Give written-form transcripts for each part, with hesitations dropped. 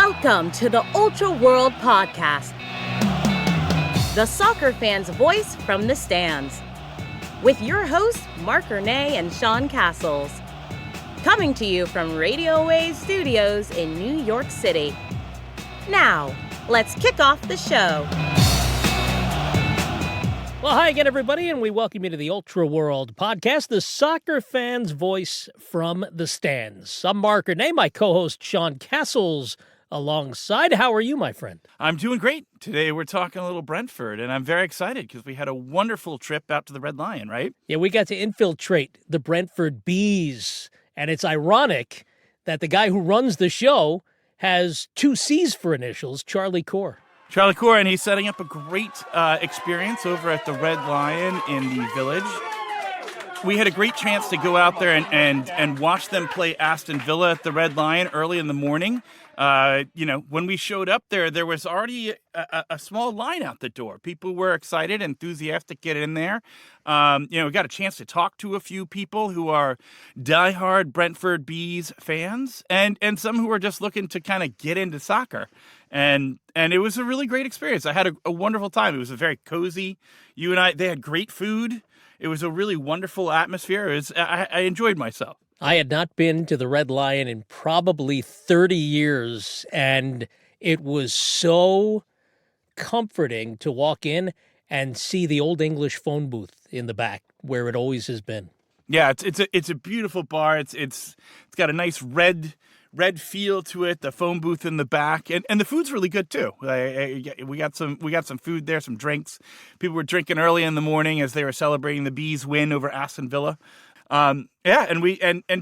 Welcome to the Ultra World Podcast, the soccer fan's voice from the stands, with your hosts, Marc and Sean Castles, coming to you from Radio Waves Studios in New York City. Now, let's kick off the show. Well, hi again, everybody, and we welcome you to the Ultra World Podcast, the soccer fan's voice from the stands. I'm Marc and my co-host, Sean Castles, alongside. How are you, my friend? I'm doing great. Today we're talking a little Brentford, and I'm very excited because we had a wonderful trip out to the Red Lion, right? Yeah, we got to infiltrate the Brentford Bees, and it's ironic that the guy who runs the show has two C's for initials, Charlie Corr. Charlie Corr, and he's setting up a great experience over at the Red Lion in the Village. We had a great chance to go out there and watch them play Aston Villa at the Red Lion early in the morning. When we showed up there was already a small line out the door. People were excited, enthusiastic to get in there. We got a chance to talk to a few people who are diehard Brentford Bees fans and some who are just looking to kind of get into soccer. And it was a really great experience. I had a wonderful time. It was a very cozy. They had great food. It was a really wonderful atmosphere. I enjoyed myself. I had not been to the Red Lion in probably 30 years, and it was so comforting to walk in and see the Old English phone booth in the back where it always has been. Yeah, it's a beautiful bar. It's got a nice red feel to it. The phone booth in the back, and the food's really good too. We got some food there, some drinks. People were drinking early in the morning as they were celebrating the Bees' win over Aston Villa. And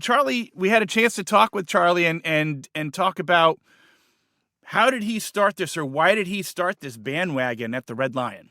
Charlie, we had a chance to talk with Charlie and talk about how did he start this, or why did he start this bandwagon at the Red Lion?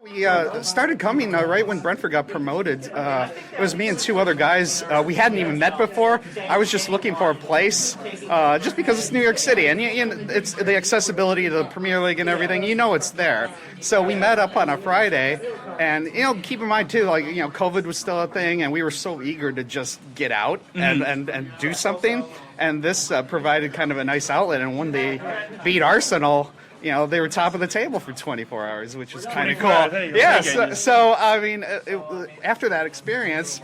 We started coming right when Brentford got promoted. It was me and two other guys. We hadn't even met before. I was just looking for a place, just because it's New York City, and it's the accessibility to the Premier League and everything. It's there. So we met up on a Friday, and keep in mind too, COVID was still a thing, and we were so eager to just get out and do something. And this provided kind of a nice outlet. And when they beat Arsenal, they were top of the table for 24 hours, which was kind of cool. Yeah, so after that experience,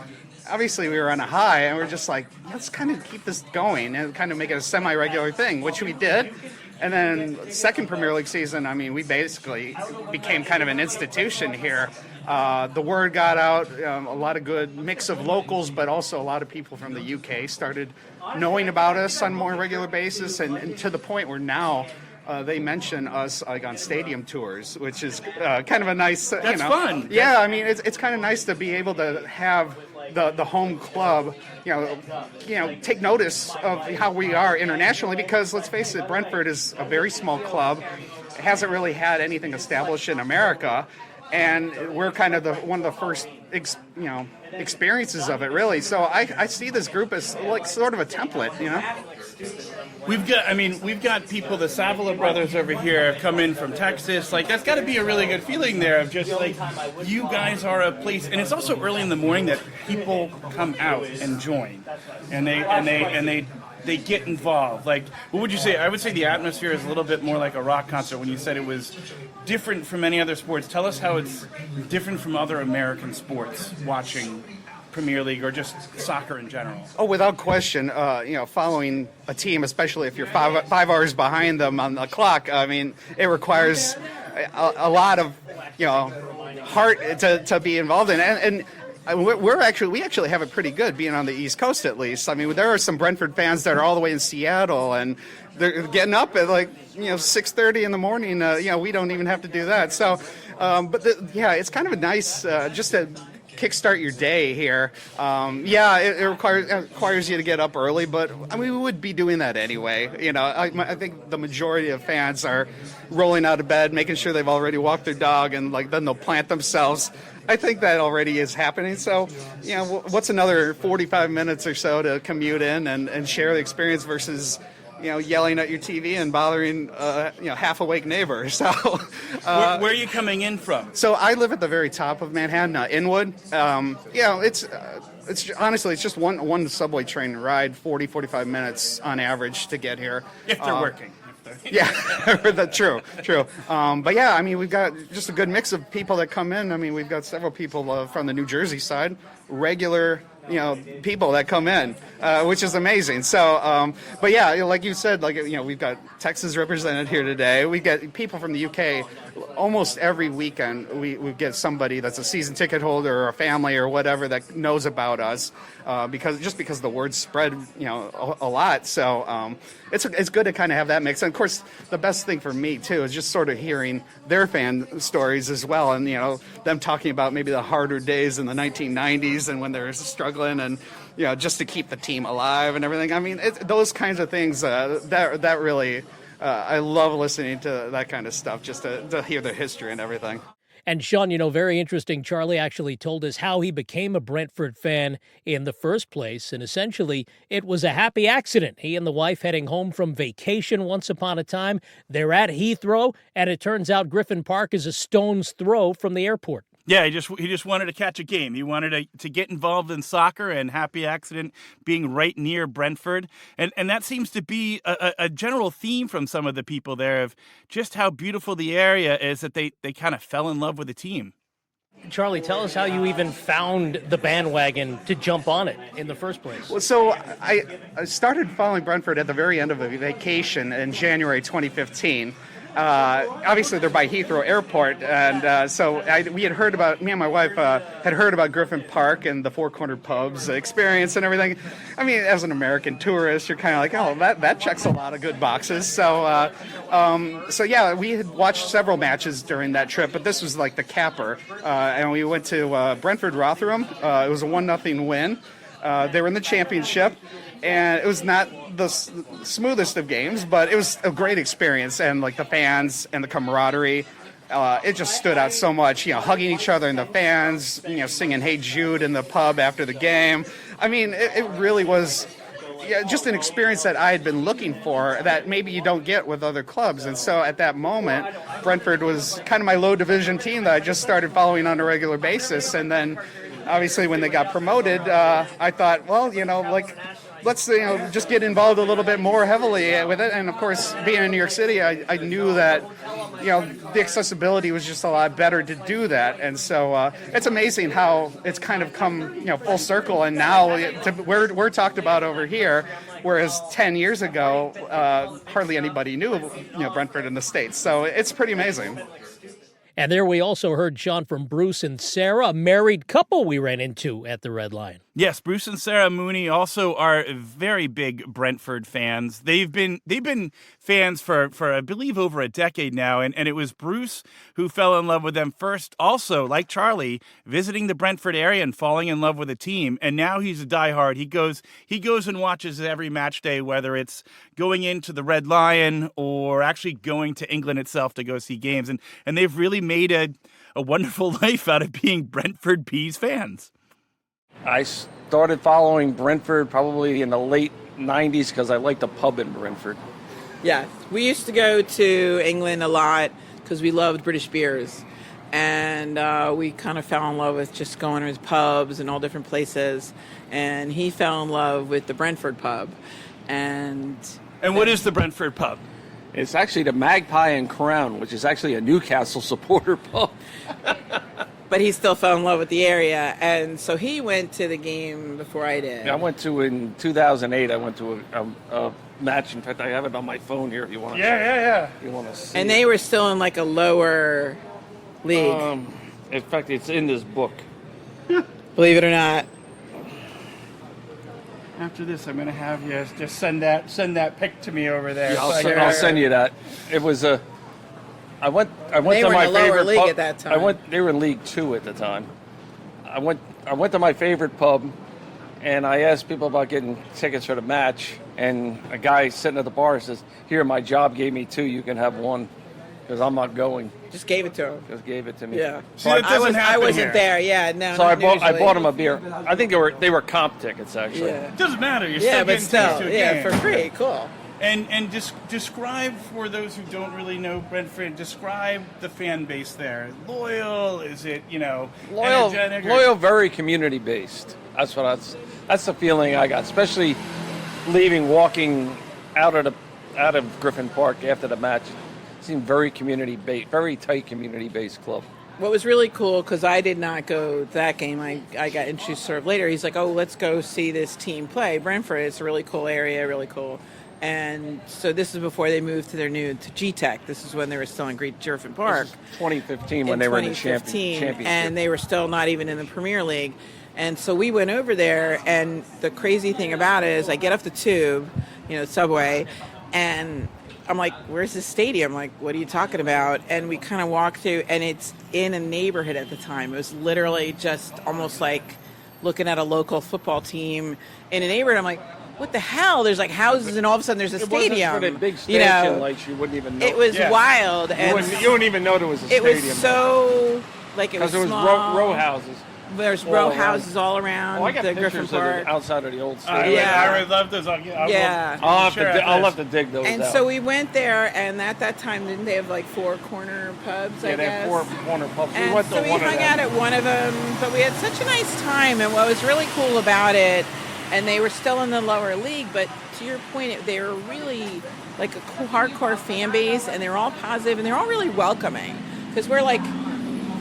obviously we were on a high, and we're just like, let's kind of keep this going and kind of make it a semi-regular thing, which we did. And then second Premier League season, we basically became kind of an institution here. The word got out, a lot of good mix of locals, but also a lot of people from the UK started knowing about us on a more regular basis, and to the point where now they mention us on stadium tours, which is kind of a nice, That's fun. Yeah, it's kind of nice to be able to have the home club, take notice of how we are internationally, because let's face it, Brentford is a very small club. It hasn't really had anything established in America, and we're kind of one of the first, experiences of it, really. So I see this group as like sort of a template, We've got people, the Savila brothers over here have come in from Texas. That's got to be a really good feeling there of just you guys are a place, and it's also early in the morning that people come out and join, and they get involved. What would you say? I would say the atmosphere is a little bit more like a rock concert. When you said it was different from any other sports, tell us how it's different from other American sports watching Premier League or just soccer in general. Oh, without question. Following a team, especially if you're 5 hours behind them on the clock, it requires a lot of heart to be involved in, and we actually have it pretty good being on the East Coast, at least. There are some Brentford fans that are all the way in Seattle, and they're getting up at 6:30 in the morning. We don't even have to do that. So, it's kind of a nice just to kickstart your day here. It requires you to get up early, but we would be doing that anyway. I think the majority of fans are rolling out of bed, making sure they've already walked their dog, and then they'll plant themselves. I think that already is happening. So, what's another 45 minutes or so to commute in and share the experience versus yelling at your TV and bothering, half-awake neighbors. So, where are you coming in from? So I live at the very top of Manhattan, Inwood. It's honestly, it's just one subway train ride, 45 minutes on average to get here. If they're working. Yeah, true. But yeah, I mean, we've got just a good mix of people that come in. I mean, we've got several people from the New Jersey side, regular, people that come in, which is amazing. So, but yeah, like you said, we've got Texas represented here today. We get people from the UK almost every weekend. We get somebody that's a season ticket holder or a family or whatever that knows about us, because the word spread, a lot. So it's good to kind of have that mix. And of course, the best thing for me too is just sort of hearing their fan stories as well, and them talking about maybe the harder days in the 1990s and when they're struggling, and just to keep the team alive and everything. I mean, those kinds of things that really. I love listening to that kind of stuff, just to hear the history and everything. And Sean, very interesting. Charlie actually told us how he became a Brentford fan in the first place. And essentially, it was a happy accident. He and the wife heading home from vacation once upon a time. They're at Heathrow, and it turns out Griffin Park is a stone's throw from the airport. Yeah, he just wanted to catch a game. He wanted to get involved in soccer, and happy accident being right near Brentford. And that seems to be a general theme from some of the people there of just how beautiful the area is, that they kind of fell in love with the team. Charlie, tell us how you even found the bandwagon to jump on it in the first place. Well, so I started following Brentford at the very end of a vacation in January 2015. Obviously, they're by Heathrow Airport, and so me and my wife had heard about Griffin Park and the Four Cornered Pubs experience and everything. I mean, as an American tourist, you're kind of like, oh, that checks a lot of good boxes. So yeah, we had watched several matches during that trip, but this was like the capper, and we went to Brentford Rotherham. It was a 1-0 win. They were in the championship, and it was not the smoothest of games, but it was a great experience, and like the fans and the camaraderie, it just stood out so much. Hugging each other in the fans, singing "Hey Jude" in the pub after the game. I mean, it really was just an experience that I had been looking for that maybe you don't get with other clubs. And so at that moment, Brentford was kind of my low division team that I just started following on a regular basis, and then obviously when they got promoted, I thought, well, let's just get involved a little bit more heavily with it. And of course, being in New York City, I knew that the accessibility was just a lot better to do that. And so it's amazing how it's kind of come full circle, and now we're talked about over here, whereas 10 years ago hardly anybody knew Brentford in the States. So it's pretty amazing. And there we also heard, Sean, from Bruce and Sarah, a married couple we ran into at the Red Lion. Yes, Bruce and Sarah Mooney also are very big Brentford fans. They've been fans for I believe over a decade now, and it was Bruce who fell in love with them first, also, like Charlie, visiting the Brentford area and falling in love with the team. And now he's a diehard. He goes and watches every match day, whether it's going into the Red Lion or actually going to England itself to go see games. And they've really made a wonderful life out of being Brentford Bees fans. I started following Brentford probably in the late 90s because I liked the pub in Brentford. Yeah, we used to go to England a lot because we loved British beers. And we kind of fell in love with just going to pubs and all different places. And he fell in love with the Brentford pub. And what is the Brentford pub? It's actually the Magpie and Crown, which is actually a Newcastle supporter pub. But he still fell in love with the area, and so he went to the game before I did. I went to, in 2008, I went to a match. In fact, I have it on my phone here if you want to You want to see and they were still in like a lower league. In fact, it's in this book. Believe it or not. After this, I'm going to have you just send that pic to me over there. Yeah, I'll send you that. It was a... I went they to were my in the lower favorite league pub. at that time. They were in League 2 at the time. I went to my favorite pub, and I asked people about getting tickets for the match, and a guy sitting at the bar says, "Here, my job gave me 2. You can have 1, because I'm not going." Just gave it to him. Just gave it to me. Yeah. So I wasn't there. Yeah, no. So I bought him a beer. I think they were comp tickets actually. Yeah. It doesn't matter. You're Yeah, still but getting tickets still, to a yeah, game. for free. Cool. And describe, for those who don't really know Brentford, describe the fan base there. Loyal? Is it, energetic? Loyal, very community based. That's the feeling I got, especially walking out of out of Griffin Park after the match. It seemed very community-based, very tight community-based club. What was really cool, because I did not go to that game, I got introduced sort of later. He's like, oh, let's go see this team play. Brentford, it's a really cool area, really cool. And so this is before they moved to their new, to G-Tech. This is when they were still in Griffin Park. 2015 when they were in the championship. And they were still not even in the Premier League. And so we went over there, and the crazy thing about it is I get off the tube, subway, and I'm like, where's the stadium? Like, what are you talking about? And we kind of walk through, and it's in a neighborhood at the time. It was literally just almost like looking at a local football team in a neighborhood. I'm like, what the hell? There's like houses, and all of a sudden there's a stadium. It wasn't for the big stanchion lights, you wouldn't even know. It was wild. You wouldn't even know there was a stadium. It was so, like, it was small. Because there was row houses. There's row houses all around I got the Griffin pictures of Park. it outside of the old stadium. I would love those. I'll have to dig those and out. so we went there, and at that time, didn't they have like 4 corner pubs, I guess? They had 4 corner pubs. And we went so to we one of hung them. out at one of them, but we had such a nice time, and what was really cool about it, and they were still in the lower league, but to your point, they were really like a hardcore fan base, and they were all positive, and they're all really welcoming, because we're like,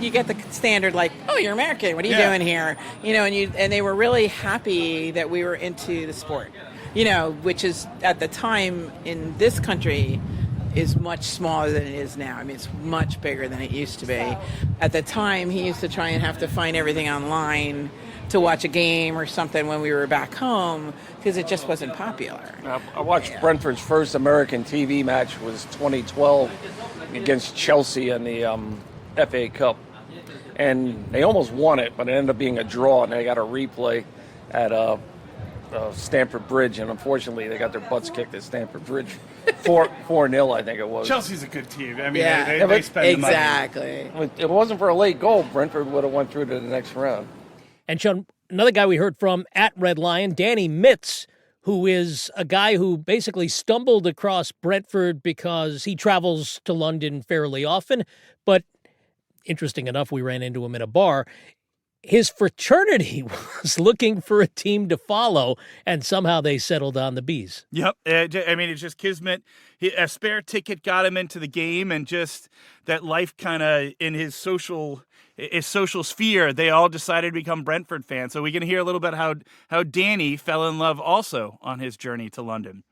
you get the standard like, oh, you're American, what are you doing here? And they were really happy that we were into the sport, which is at the time in this country is much smaller than it is now. I mean, it's much bigger than it used to be. At the time, he used to try and have to find everything online to watch a game or something when we were back home because it just wasn't popular. I watched Brentford's first American TV match was 2012 against Chelsea in the FA Cup. And they almost won it, but it ended up being a draw, and they got a replay at Stamford Bridge, and unfortunately they got their butts kicked at Stamford Bridge 4-0, I think it was. Chelsea's a good team. I mean, Yeah. they spend the money. Exactly. If it wasn't for a late goal, Brentford would have went through to the next round. And Sean, another guy we heard from at Red Lion, Danny Mitz, who is a guy who basically stumbled across Brentford because he travels to London fairly often, but interesting enough, we ran into him in a bar. His fraternity was looking for a team to follow, and somehow they settled on the Bees. Yep. I mean, it's just kismet. A spare ticket got him into the game, and just that life kind of in his social sphere, they all decided to become Brentford fans. So we can hear a little bit how Danny fell in love also on his journey to London.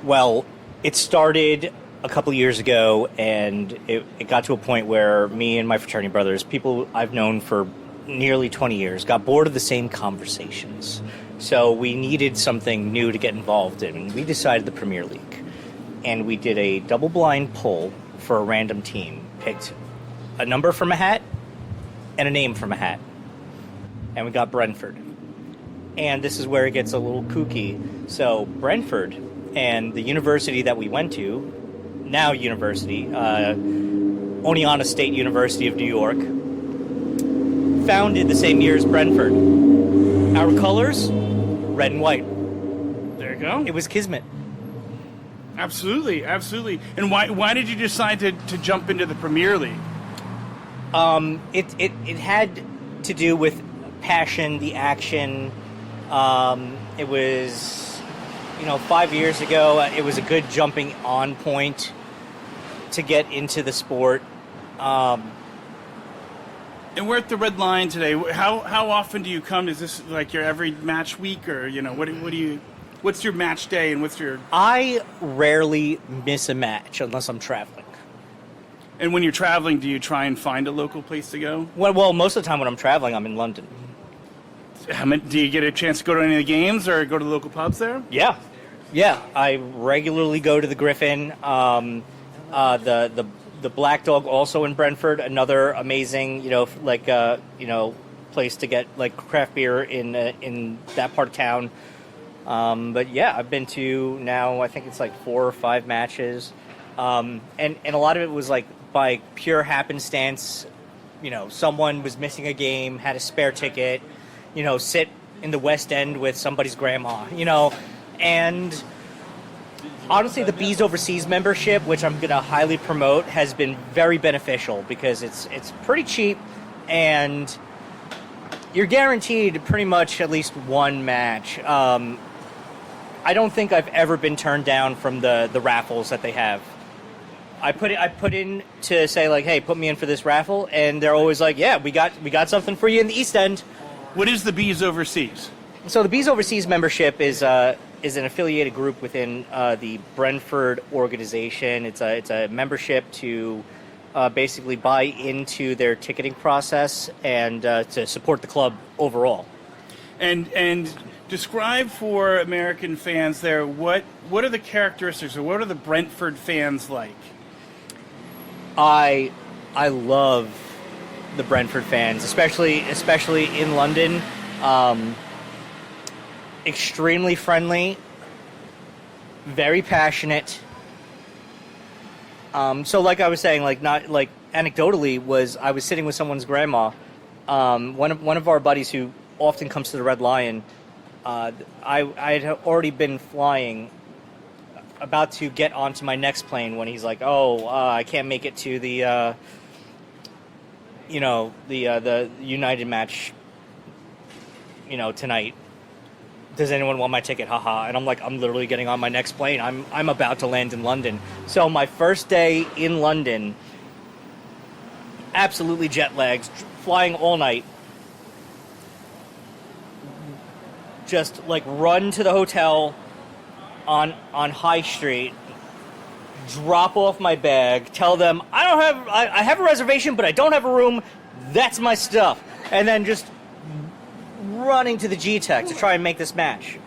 Well, it started a couple of years ago, and it got to a point where me and my fraternity brothers, people I've known for nearly 20 years, got bored of the same conversations. So we needed something new to get involved in. We decided the Premier League, and we did a double-blind poll for a random team, picked a number from a hat and a name from a hat, and we got Brentford. And this is where it gets a little kooky. So Brentford and the university that we went to, now university, Oneonta State University of New York, founded the same year as Brentford. Our colors, red and white. There you go. It was kismet. Absolutely. And why did you decide to jump into the Premier League? It had to do with passion, the action. It was, 5 years ago, it was a good jumping on point to get into the sport. And we're at the Red Lion today. How often do you come? Is this like your every match week, or what's your match day and what's your? I rarely miss a match unless I'm traveling. And when you're traveling, do you try and find a local place to go? Well, most of the time when I'm traveling, I'm in London. Do you get a chance to go to any of the games or go to the local pubs there? Yeah. I regularly go to the Griffin. The Black Dog also in Brentford, another amazing, place to get like craft beer in that part of town. But yeah, I've been to now, I think it's like 4 or 5 matches. And a lot of it was like by pure happenstance. Someone was missing a game, had a spare ticket, sit in the West End with somebody's grandma, and honestly, the Bees Overseas membership, which I'm going to highly promote, has been very beneficial because it's pretty cheap, and you're guaranteed pretty much at least one match. I don't think I've ever been turned down from the raffles that they have. I put in to say like, hey, put me in for this raffle, and they're always like, yeah, we got something for you in the East End. What is the Bees Overseas? So the Bees Overseas membership is an affiliated group within the Brentford organization. It's a membership to basically buy into their ticketing process and to support the club overall. And describe for American fans there what are the characteristics, or what are the Brentford fans like? I love the Brentford fans, especially in London. Extremely friendly, very passionate. So like I was saying, like not like anecdotally I was sitting with someone's grandma. One of our buddies who often comes to the Red Lion. I had already been flying, about to get onto my next plane when he's like, I can't make it to the United match, tonight. Does anyone want my ticket? Haha. And I'm like, I'm literally getting on my next plane. I'm about to land in London. So my first day in London, absolutely jet lagged, flying all night. Just like run to the hotel on High Street, drop off my bag, tell them I have a reservation, but I don't have a room. That's my stuff. And then just running to the G-Tech to try and make this match.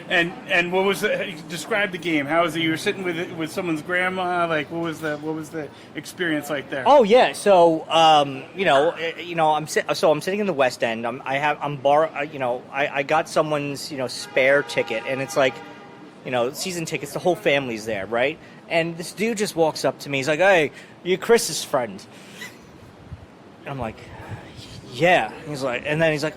And what was describe the game? How was it? You were sitting with someone's grandma. Like, what was the experience like there? Oh yeah, so I'm sitting in the West End. I got someone's spare ticket, and it's like season tickets. The whole family's there, right? And this dude just walks up to me. He's like, "Hey, you're Chris's friend." And I'm like, "Yeah." He's like,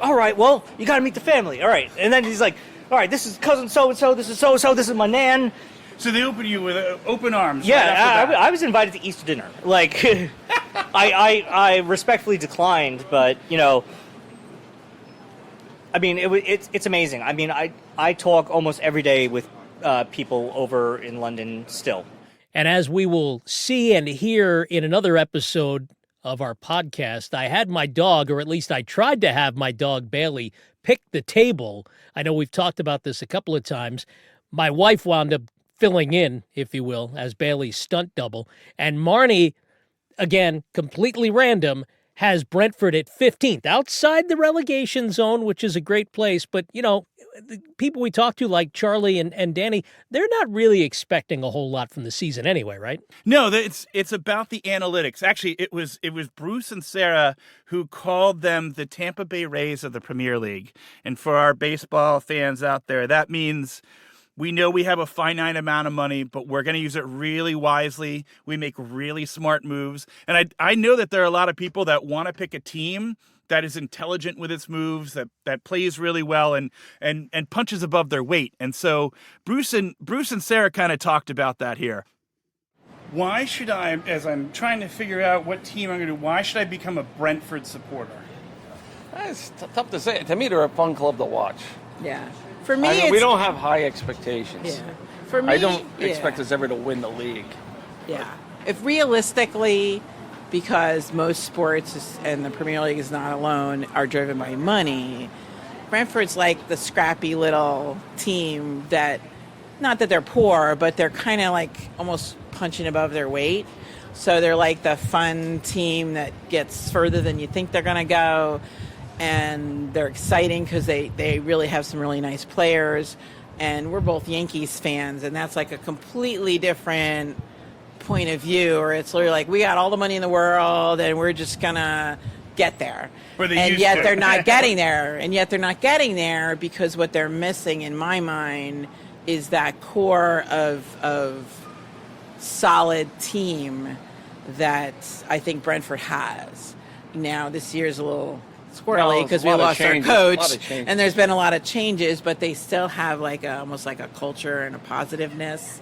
"All right, well, you got to meet the family, all right." And then he's like, all right, this is cousin so-and-so, this is so-and-so, this is my nan. So they opened you with open arms. Yeah, right I was invited to Easter dinner. Like, I respectfully declined, but, it's amazing. I mean, I talk almost every day with people over in London still. And as we will see and hear in another episode of our podcast, I had my dog, or at least I tried to have my dog, Bailey, pick the table. I know we've talked about this a couple of times. My wife wound up filling in, if you will, as Bailey's stunt double. And Marnie, again, completely random, has Brentford at 15th, outside the relegation zone, which is a great place. But, the people we talk to, like Charlie and Danny, they're not really expecting a whole lot from the season anyway, right? No, it's about the analytics. Actually, it was Bruce and Sarah who called them the Tampa Bay Rays of the Premier League. And for our baseball fans out there, that means we know we have a finite amount of money, but we're going to use it really wisely. We make really smart moves. And I know that there are a lot of people that want to pick a team that is intelligent with its moves, that plays really well and punches above their weight. And so Bruce and Sarah kind of talked about that here. Why should I, as I'm trying to figure out what team I'm going to do, why should I become a Brentford supporter? It's tough to say. To me, they're a fun club to watch. Yeah. For me, we don't have high expectations. Yeah. For me, I don't expect us ever to win the league. Yeah. If realistically, because most sports and the Premier League is not alone, are driven by money, Brentford's like the scrappy little team that, not that they're poor, but they're kind of like almost punching above their weight. So they're like the fun team that gets further than you think they're going to go. And they're exciting because they really have some really nice players. And we're both Yankees fans, and that's like a completely different point of view, or it's literally like, we got all the money in the world and we're just gonna get there. And yet they're not getting there. And yet they're not getting there because what they're missing, in my mind, is that core of solid team that I think Brentford has. Now, this year's a little squirrely because we lost our coach, and there's been a lot of changes, but they still have like almost like a culture and a positiveness.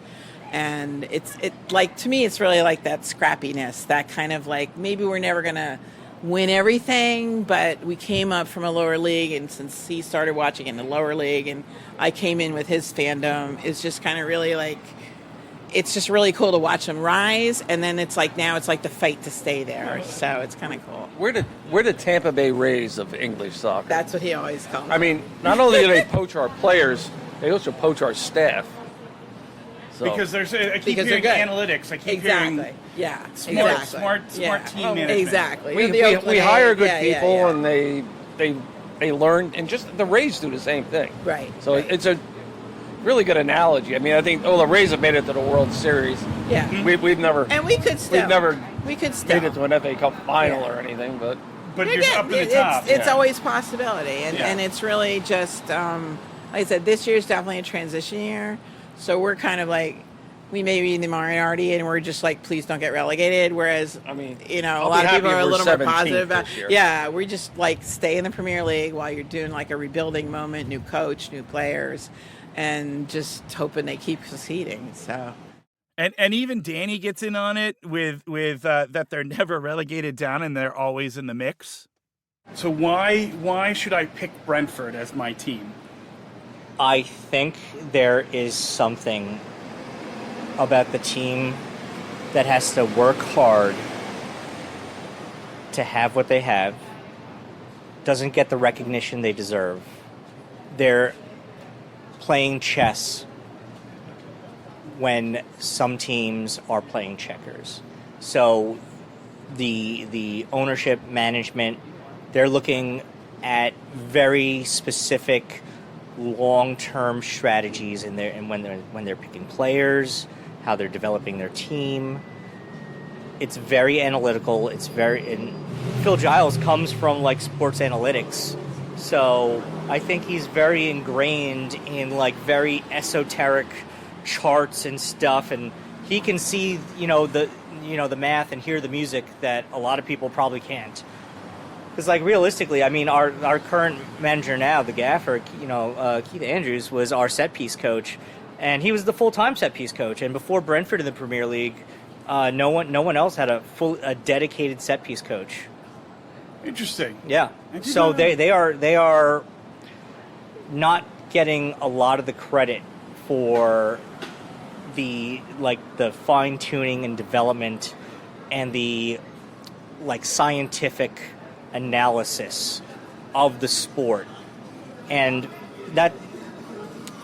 And it like, to me, it's really like that scrappiness, that kind of like, maybe we're never gonna win everything, but we came up from a lower league, and since he started watching in the lower league and I came in with his fandom, it's just kind of really like, it's just really cool to watch them rise, and then it's like now it's like the fight to stay there, so it's kind of cool. We're the Tampa Bay Rays of English soccer. That's what he always called it. I mean, not only do they poach our players, they also poach our staff. So. Because I keep Because hearing they're good. analytics. I keep Exactly. hearing Yeah. smart team Oh, management. Exactly. We The Oakland hire A's. good Yeah, people, yeah. and they learn, and just the Rays do the same thing. Right. So right. it's a really good analogy. I mean, I think the Rays have made it to the World Series. Yeah. We've never And we could still. we've never made it to an FA Cup final or anything, but But you're Again, up in the top. It's always possibility, and, Yeah. and it's really just like I said, this year's definitely a transition year. So we're kind of like, we may be in the minority, and we're just like, please don't get relegated. Whereas, I mean, you know, I'll a lot be of people happy are a if we're little more 17th positive about. this year. Yeah, we just like stay in the Premier League while you're doing like a rebuilding moment, new coach, new players, and just hoping they keep succeeding. So. And even Danny gets in on it with that they're never relegated down and they're always in the mix. So why should I pick Brentford as my team? I think there is something about the team that has to work hard to have what they have, doesn't get the recognition they deserve. They're playing chess when some teams are playing checkers. So the ownership, management, they're looking at very specific long-term strategies when they're picking players, how they're developing their team. It's very analytical. And Phil Giles comes from like sports analytics, so I think he's very ingrained in like very esoteric charts and stuff, and he can see the math and hear the music that a lot of people probably can't. Because, like, realistically, I mean, our current manager now, the gaffer, Keith Andrews, was our set-piece coach, and he was the full-time set-piece coach. And before Brentford in the Premier League, no one else had a dedicated set-piece coach. Interesting. Yeah. So they are not getting a lot of the credit for the fine-tuning and development and the scientific analysis of the sport, and that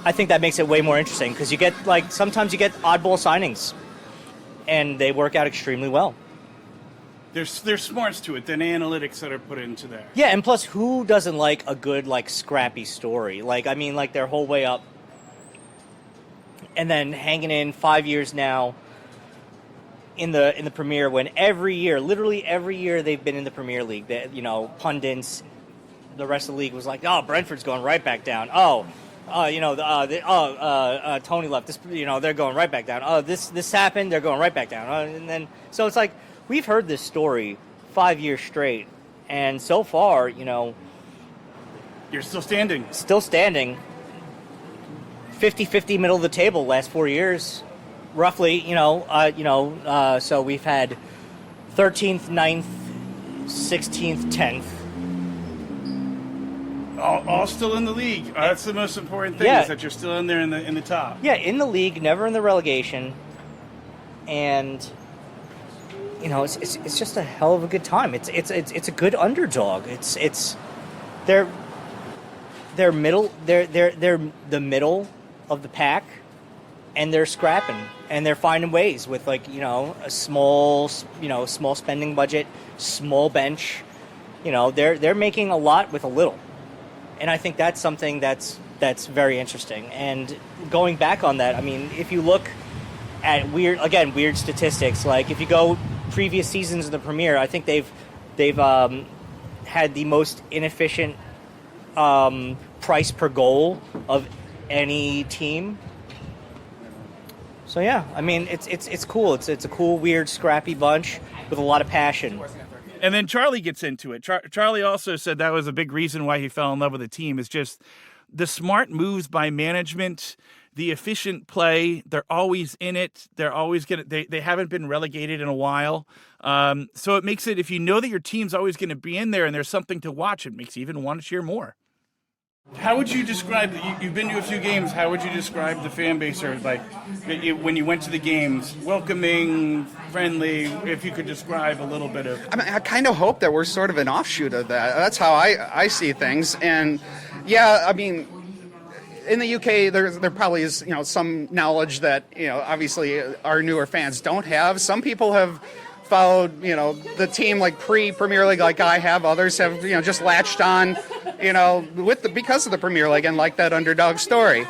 I think that makes it way more interesting, because you get sometimes you get oddball signings and they work out extremely well. There's smarts to it than analytics that are put into there. Yeah, and plus, who doesn't like a good scrappy story? Their whole way up and then hanging in 5 years now in the Premier, when literally every year they've been in the Premier League, that pundits, the rest of the league was like, oh, Brentford's going right back down. Tony left. They're going right back down. This happened. They're going right back down. And then so it's like we've heard this story 5 years straight, and so far, you're still standing. Still standing. 50-50 middle of the table last 4 years. Roughly, so we've had 13th, 9th, 16th, 10th. All still in the league. That's the most important thing, is that you're still in there in the top. Yeah, in the league, never in the relegation. And it's just a hell of a good time. It's a good underdog. They're middle. They're the middle of the pack. And they're scrapping, and they're finding ways with a small spending budget, small bench. They're making a lot with a little, and I think that's something that's very interesting. And going back on that, I mean, if you look at weird statistics, like if you go previous seasons in the Premier, I think they've had the most inefficient price per goal of any team. So yeah, I mean, it's cool. It's a cool, weird, scrappy bunch with a lot of passion. And then Charlie gets into it. Charlie also said that was a big reason why he fell in love with the team, is just the smart moves by management, the efficient play. They're always in it. They're always they haven't been relegated in a while. So it makes it, if you know that your team's always going to be in there and there's something to watch, it makes you even want to cheer more. How would you describe, you've been to a few games, how would you describe the fan base, or like when you went to the games? Welcoming, friendly, if you could describe a little bit of... I mean, I kind of hope that we're sort of an offshoot of that. That's how I see things. And yeah, I mean, in the UK, there probably is, some knowledge that, obviously our newer fans don't have. Some people have followed, the team like pre-Premier League like I have. Others have, just latched on, because of the Premier League and like that underdog story.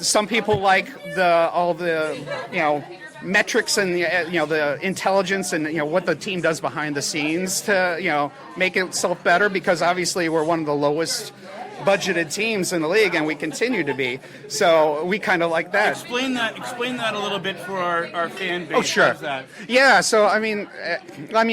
Some people like all the metrics and the intelligence and what the team does behind the scenes to make itself better, because obviously we're one of the lowest budgeted teams in the league, and we continue to be. So we kind of like that. Explain that a little bit for our fan base. Oh, sure. Yeah. So I mean,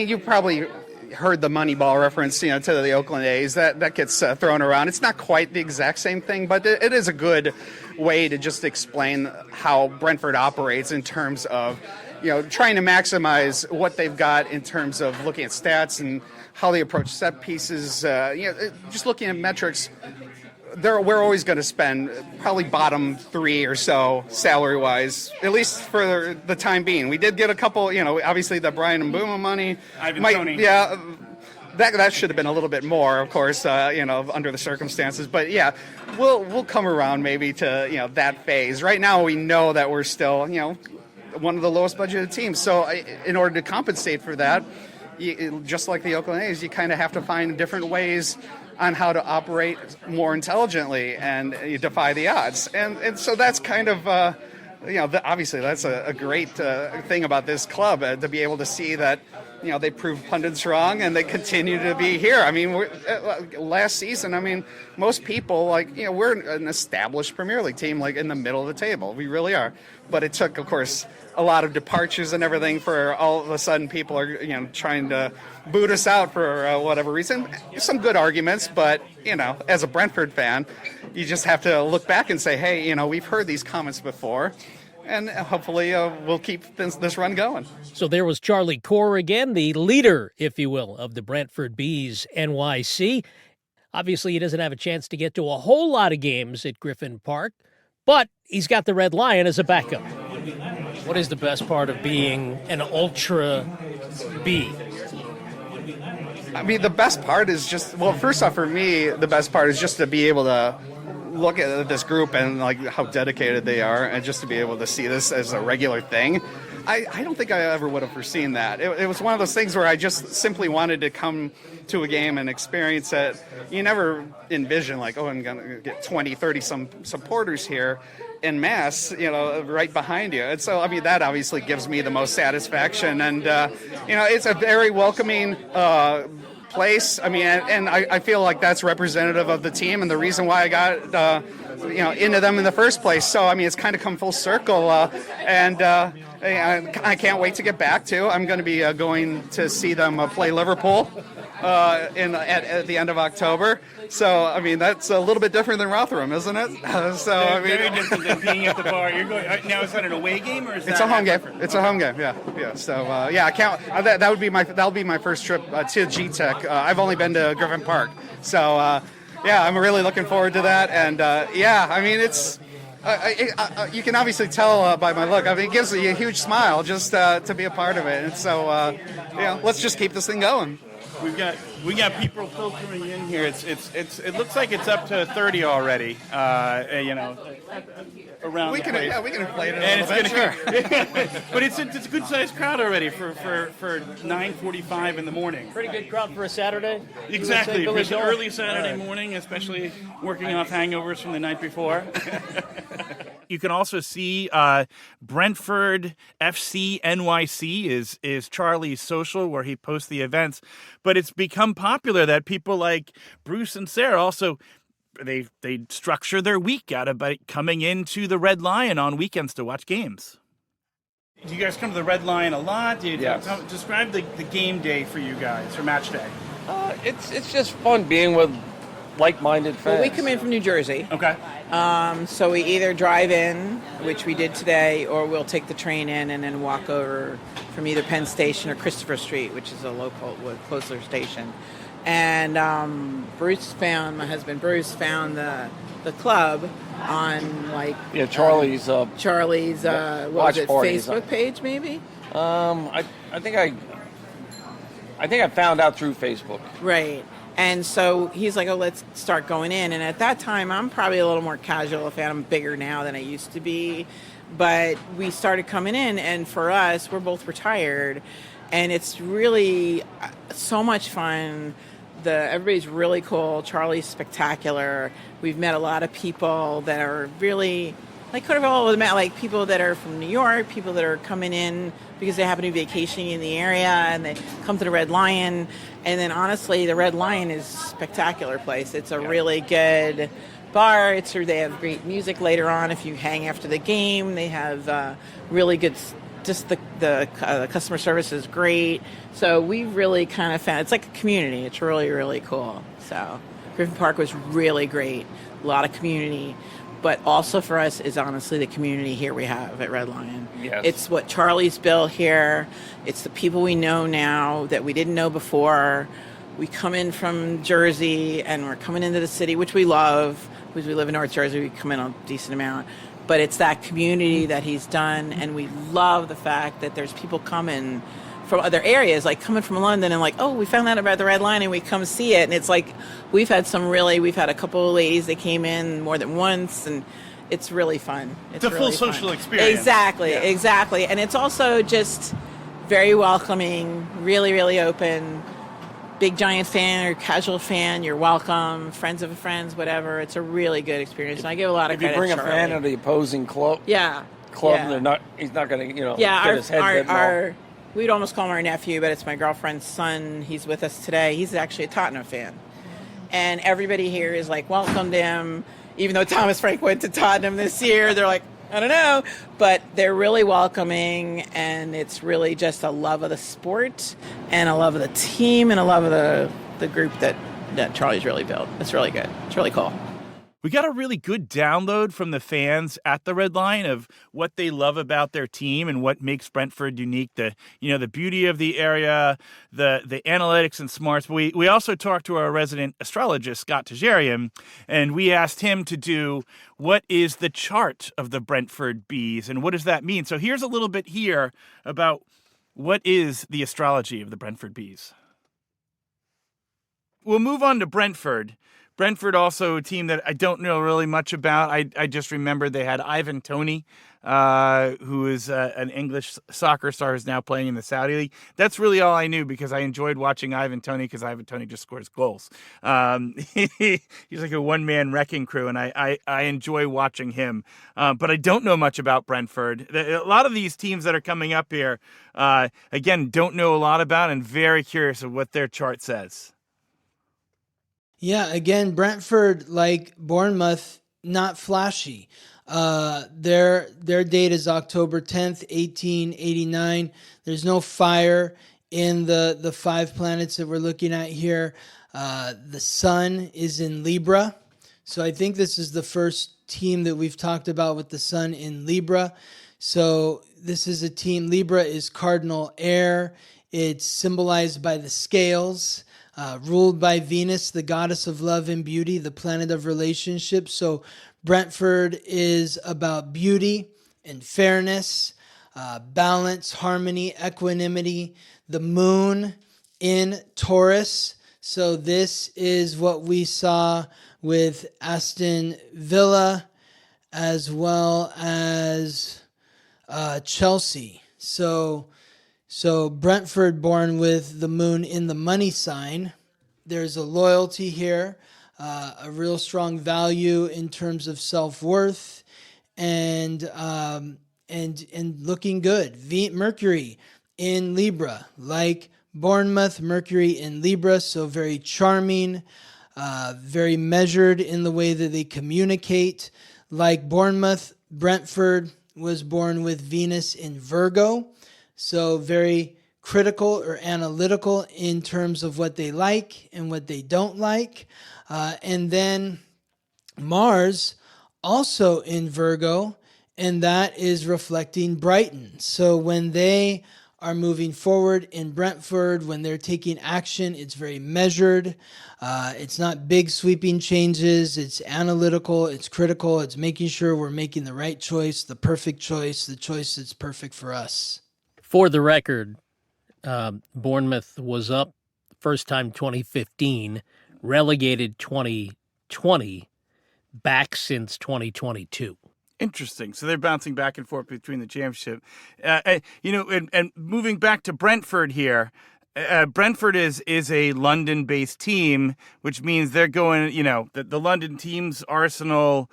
you probably heard the Moneyball reference, to the Oakland A's. That gets thrown around. It's not quite the exact same thing, but it is a good way to just explain how Brentford operates in terms of, trying to maximize what they've got in terms of looking at stats and how they approach set pieces. Just looking at metrics. We're always going to spend probably bottom 3 or so salary-wise, at least for the time being. We did get a couple, obviously the Brian Mbeumo money. Tony. Yeah, that should have been a little bit more, of course, under the circumstances. But yeah, we'll come around maybe to that phase. Right now, we know that we're still one of the lowest budgeted teams. So in order to compensate for that, just like the Oakland A's, you kind of have to find different ways on how to operate more intelligently and you defy the odds. And so that's kind of, obviously that's a great thing about this club, to be able to see that, they prove pundits wrong and they continue to be here. I mean, last season, most people, we're an established Premier League team, in the middle of the table. We really are. But it took, of course, a lot of departures and everything for all of a sudden people are, trying to boot us out for whatever reason. Some good arguments, but, as a Brentford fan, you just have to look back and say, hey, we've heard these comments before. And hopefully we'll keep this run going. So there was Charlie Corr again, the leader, if you will, of the Brentford Bees NYC. Obviously, he doesn't have a chance to get to a whole lot of games at Griffin Park, but he's got the Red Lion as a backup. What is the best part of being an ultra bee? The best part is first off, for me, the best part is just to be able to look at this group and how dedicated they are, and just to be able to see this as a regular thing. I don't think I ever would have foreseen that. It was one of those things where I just simply wanted to come to a game and experience it. You never envision I'm going to get 20, 30 some supporters here en masse, right behind you. And so, that obviously gives me the most satisfaction. And, it's a very welcoming place. And I feel like that's representative of the team and the reason why I got, into them in the first place. So, it's kind of come full circle. And I can't wait to get back to. I'm going to be going to see them play Liverpool at the end of October. So, that's a little bit different than Rotherham, isn't it? Very different than being at the bar. You're going now. Is that an away game or is it's a home game? It's a home game. Yeah. So, I can't. That'll be my first trip to G-Tech. I've only been to Griffin Park, so I'm really looking forward to that. And it's. You can obviously tell by my look. It gives me a huge smile just to be a part of it. And so, let's just keep this thing going. We got people filtering in here. It looks like it's up to 30 already. Around we the can place. Yeah, we can inflate it And a little bit. Sure. But it's a good sized crowd already for 9:45 in the morning. Pretty good crowd for a Saturday. Exactly, for an early Saturday morning, especially working off hangovers from the night before. You can also see Brentford FC NYC is Charlie's social where he posts the events. But it's become popular that people like Bruce and Sarah also they structure their week out of coming into the Red Lion on weekends to watch games. Do you guys come to the Red Lion a lot? Yes. Describe the game day for you guys, or match day. It's just fun being with like-minded fans. Well, we come in from New Jersey. Okay. So we either drive in, which we did today, or we'll take the train in and then walk over from either Penn Station or Christopher Street, which is a closer station. And my husband Bruce found the club on Charlie's what was it, Facebook page maybe? I think I found out through Facebook. Right. And so he's like, oh, let's start going in. And at that time, I'm probably a little more casual fan. I'm bigger now than I used to be. But we started coming in, and for us, we're both retired. And it's really so much fun. Everybody's really cool. Charlie's spectacular. We've met a lot of people that are really, kind of all over the map, like people that are from New York, people that are coming in because they happen to be vacationing in the area, and they come to the Red Lion. And then honestly, the Red Lion is a spectacular place. It's a really good bar. They have great music later on. If you hang after the game, they have really good. Just the customer service is great. So we really kind of found it's like a community. It's really, really cool. So Griffin Park was really great. A lot of community. But also for us is honestly the community here we have at Red Lion. Yes. It's what Charlie's built here. It's the people we know now that we didn't know before. We come in from Jersey and we're coming into the city, which we love. Because we live in North Jersey, we come in a decent amount. But it's that community that he's done, and we love the fact that there's people coming from other areas, like coming from London and oh, we found out about the Red Line and we come see it. And it's like, we've had a couple of ladies that came in more than once, and it's really fun. It's a really full fun. social experience. Exactly. And it's also just very welcoming, really, really open. Big giant fan or casual fan, you're welcome. Friends of friends, whatever. It's a really good experience. And I give a lot of credit to Charlie. If you bring a fan of the opposing club, yeah. he's not going to, get his head bent. We'd almost call him our nephew, but it's my girlfriend's son. He's with us today. He's actually a Tottenham fan. And everybody here is welcomed him. Even though Thomas Frank went to Tottenham this year, they're like, I don't know. But they're really welcoming, and it's really just a love of the sport and a love of the team and a love of the group that Charlie's really built. It's really good. It's really cool. We got a really good download from the fans at the Red Lion of what they love about their team and what makes Brentford unique. The beauty of the area, the analytics and smarts. We also talked to our resident astrologist, Scott Tajarian, and we asked him to do what is the chart of the Brentford Bees and what does that mean? So here's a little bit here about what is the astrology of the Brentford Bees. We'll move on to Brentford. Brentford, also a team that I don't know really much about. I just remember they had Ivan Toney, who is an English soccer star who's now playing in the Saudi League. That's really all I knew because I enjoyed watching Ivan Toney because Ivan Toney just scores goals. He's like a one-man wrecking crew, and I enjoy watching him. But I don't know much about Brentford. A lot of these teams that are coming up here, again, don't know a lot about and very curious of what their chart says. Yeah, again, Brentford, like Bournemouth, not flashy. Their date is October 10th, 1889. There's no fire in the 5 planets that we're looking at here. The sun is in Libra. So I think this is the first team that we've talked about with the sun in Libra. So this is a team, Libra is cardinal air. It's symbolized by the scales. Ruled by Venus, the goddess of love and beauty, the planet of relationships. So Brentford is about beauty and fairness, balance, harmony, equanimity. The moon in Taurus. So this is what we saw with Aston Villa as well as Chelsea. So Brentford born with the moon in the money sign. There's a loyalty here, a real strong value in terms of self-worth and looking good. Mercury in Libra, like Bournemouth, Mercury in Libra, so very charming, very measured in the way that they communicate. Like Bournemouth, Brentford was born with Venus in Virgo. So very critical or analytical in terms of what they like and what they don't like. And then Mars also in Virgo, and that is reflecting Brighton. So when they are moving forward in Brentford, when they're taking action, it's very measured. It's not big sweeping changes. It's analytical. It's critical. It's making sure we're making the right choice, the perfect choice, the choice that's perfect for us. For the record, Bournemouth was up first time 2015, relegated 2020, back since 2022. Interesting. So they're bouncing back and forth between the championship. And moving back to Brentford here, Brentford is a London-based team, which means they're going, the London teams, Arsenal,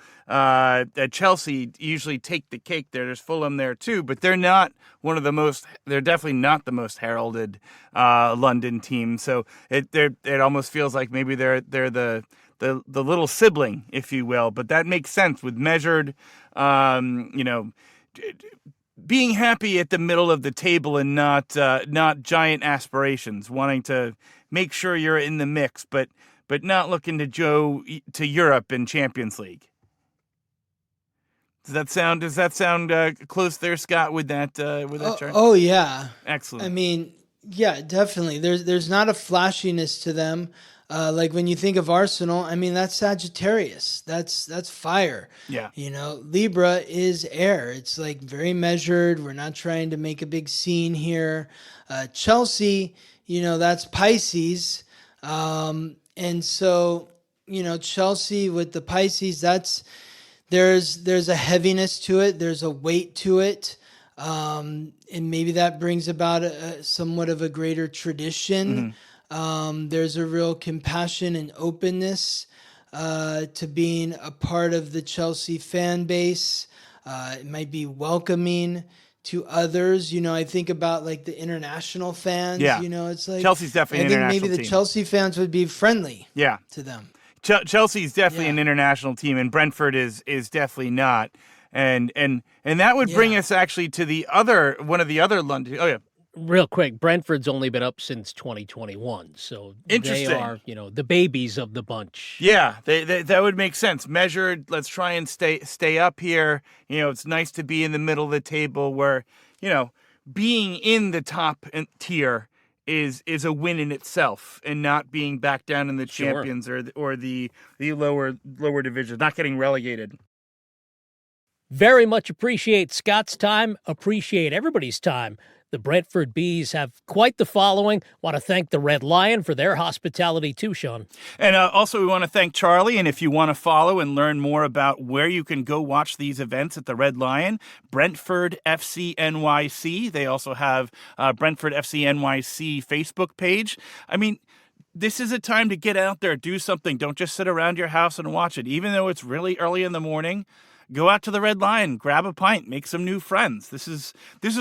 Chelsea usually take the cake there. There's Fulham there too, but they're definitely not the most heralded London team. So it almost feels like maybe they're the little sibling, if you will, but that makes sense with measured, being happy at the middle of the table and not giant aspirations, wanting to make sure you're in the mix, but not looking to go to Europe in Champions League. Does that sound close there, Scott, with that chart? Oh yeah. Excellent. I mean, yeah, definitely. There's not a flashiness to them. Like when you think of Arsenal, I mean, that's Sagittarius. That's fire. Yeah. Libra is air. It's like very measured. We're not trying to make a big scene here. Chelsea, that's Pisces. And so, Chelsea with the Pisces, there's a heaviness to it. There's a weight to it. And maybe that brings about somewhat of a greater tradition. Mm-hmm. There's a real compassion and openness to being a part of the Chelsea fan base. It might be welcoming to others. I think about like the international fans. Yeah. It's like Chelsea's definitely an international team. I think maybe the Chelsea fans would be friendly. Yeah. To them. Chelsea's definitely an international team, and Brentford is definitely not. And that would bring us actually to one of the other London. Oh yeah. Real quick, Brentford's only been up since 2021, so they are, the babies of the bunch. Yeah, that would make sense. Measured, let's try and stay up here. It's nice to be in the middle of the table where, being in the top tier is a win in itself, and not being back down in the champions or the lower division, not getting relegated. Very much appreciate Scott's time, appreciate everybody's time. The Brentford Bees have quite the following. Want to thank the Red Lion for their hospitality too, Sean. And also we want to thank Charlie. And if you want to follow and learn more about where you can go watch these events at the Red Lion, Brentford FC NYC. They also have Brentford FC NYC Facebook page. I mean, this is a time to get out there, do something. Don't just sit around your house and watch it. Even though it's really early in the morning, go out to the Red Lion, grab a pint, make some new friends. This is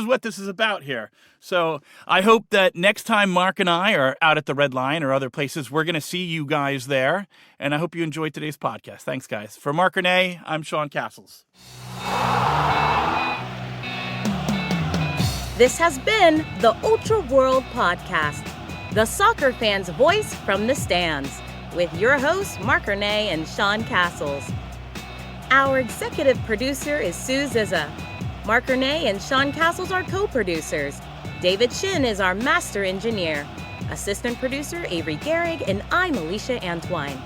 what this is about here. So I hope that next time Mark and I are out at the Red Lion or other places, we're going to see you guys there. And I hope you enjoyed today's podcast. Thanks, guys. For Marc and A, I'm Sean Castles. This has been the Ultra World Podcast, the soccer fan's voice from the stands, with your hosts, Marc and Sean Castles. Our executive producer is Sue Zizza. Marc and Sean Castles are co-producers. David Shin is our master engineer. Assistant producer Avery Gehrig, and I'm Alicia Antwine.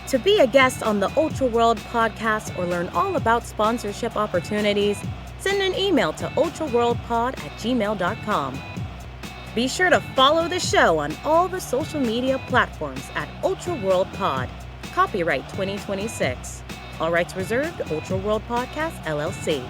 To be a guest on the Ultra World Podcast or learn all about sponsorship opportunities, send an email to ultraworldpod@gmail.com. Be sure to follow the show on all the social media platforms at Ultra World Pod. Copyright 2026. All rights reserved, Ultra World Podcast, LLC.